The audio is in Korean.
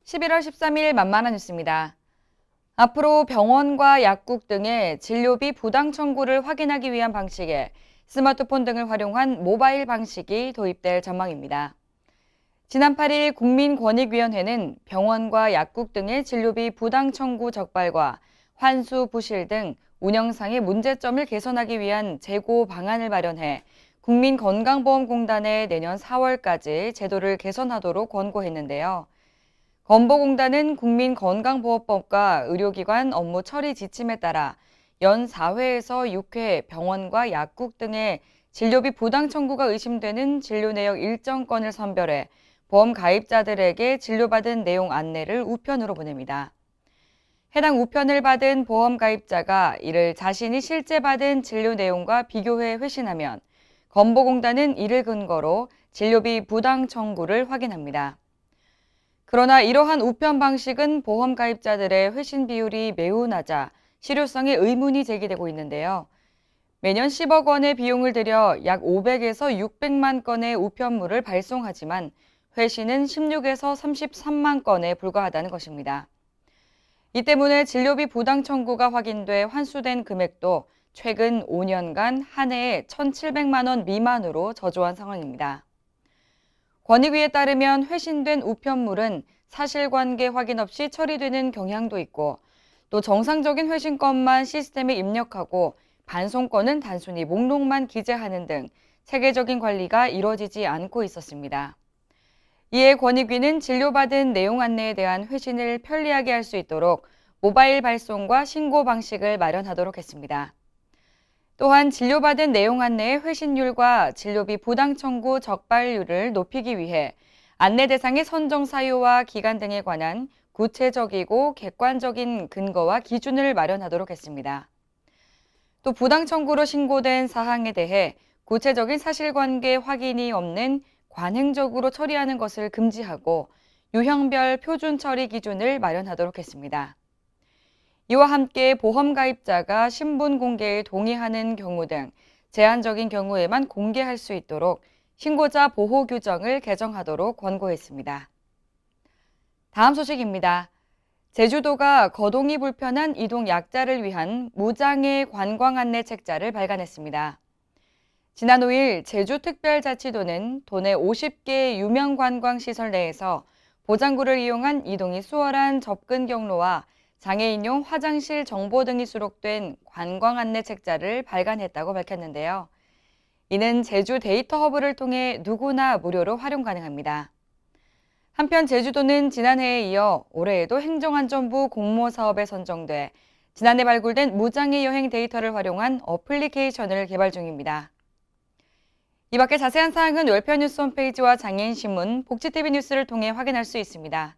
11월 13일 만만한 뉴스입니다. 앞으로 병원과 약국 등의 진료비 부당 청구를 확인하기 위한 방식에 스마트폰 등을 활용한 모바일 방식이 도입될 전망입니다. 지난 8일 국민권익위원회는 병원과 약국 등의 진료비 부당 청구 적발과 환수 부실 등 운영상의 문제점을 개선하기 위한 재고 방안을 마련해 국민건강보험공단에 내년 4월까지 제도를 개선하도록 권고했는데요. 건보공단은 국민건강보호법과 의료기관 업무 처리 지침에 따라 연 4회에서 6회 병원과 약국 등의 진료비 부당 청구가 의심되는 진료 내역 일정 건을 선별해 보험 가입자들에게 진료받은 내용 안내를 우편으로 보냅니다. 해당 우편을 받은 보험 가입자가 이를 자신이 실제 받은 진료 내용과 비교해 회신하면 건보공단은 이를 근거로 진료비 부당 청구를 확인합니다. 그러나 이러한 우편 방식은 보험 가입자들의 회신 비율이 매우 낮아 실효성에 의문이 제기되고 있는데요. 매년 10억 원의 비용을 들여 약 500에서 600만 건의 우편물을 발송하지만 회신은 16에서 33만 건에 불과하다는 것입니다. 이 때문에 진료비 부당 청구가 확인돼 환수된 금액도 최근 5년간 한 해에 1,700만 원 미만으로 저조한 상황입니다. 권익위에 따르면 회신된 우편물은 사실관계 확인 없이 처리되는 경향도 있고 또 정상적인 회신건만 시스템에 입력하고 반송건은 단순히 목록만 기재하는 등 체계적인 관리가 이루어지지 않고 있었습니다. 이에 권익위는 진료받은 내용 안내에 대한 회신을 편리하게 할 수 있도록 모바일 발송과 신고 방식을 마련하도록 했습니다. 또한 진료받은 내용 안내의 회신율과 진료비 부당 청구 적발률을 높이기 위해 안내 대상의 선정 사유와 기간 등에 관한 구체적이고 객관적인 근거와 기준을 마련하도록 했습니다. 또 부당 청구로 신고된 사항에 대해 구체적인 사실관계 확인이 없는 관행적으로 처리하는 것을 금지하고 유형별 표준 처리 기준을 마련하도록 했습니다. 이와 함께 보험 가입자가 신분 공개에 동의하는 경우 등 제한적인 경우에만 공개할 수 있도록 신고자 보호 규정을 개정하도록 권고했습니다. 다음 소식입니다. 제주도가 거동이 불편한 이동 약자를 위한 무장애 관광 안내 책자를 발간했습니다. 지난 5일 제주특별자치도는 도내 50개 유명 관광시설 내에서 보장구를 이용한 이동이 수월한 접근 경로와 장애인용 화장실 정보 등이 수록된 관광 안내 책자를 발간했다고 밝혔는데요. 이는 제주 데이터 허브를 통해 누구나 무료로 활용 가능합니다. 한편 제주도는 지난해에 이어 올해에도 행정안전부 공모 사업에 선정돼 지난해 발굴된 무장애 여행 데이터를 활용한 어플리케이션을 개발 중입니다. 이 밖에 자세한 사항은 월표 뉴스 홈페이지와 장애인신문, 복지TV 뉴스를 통해 확인할 수 있습니다.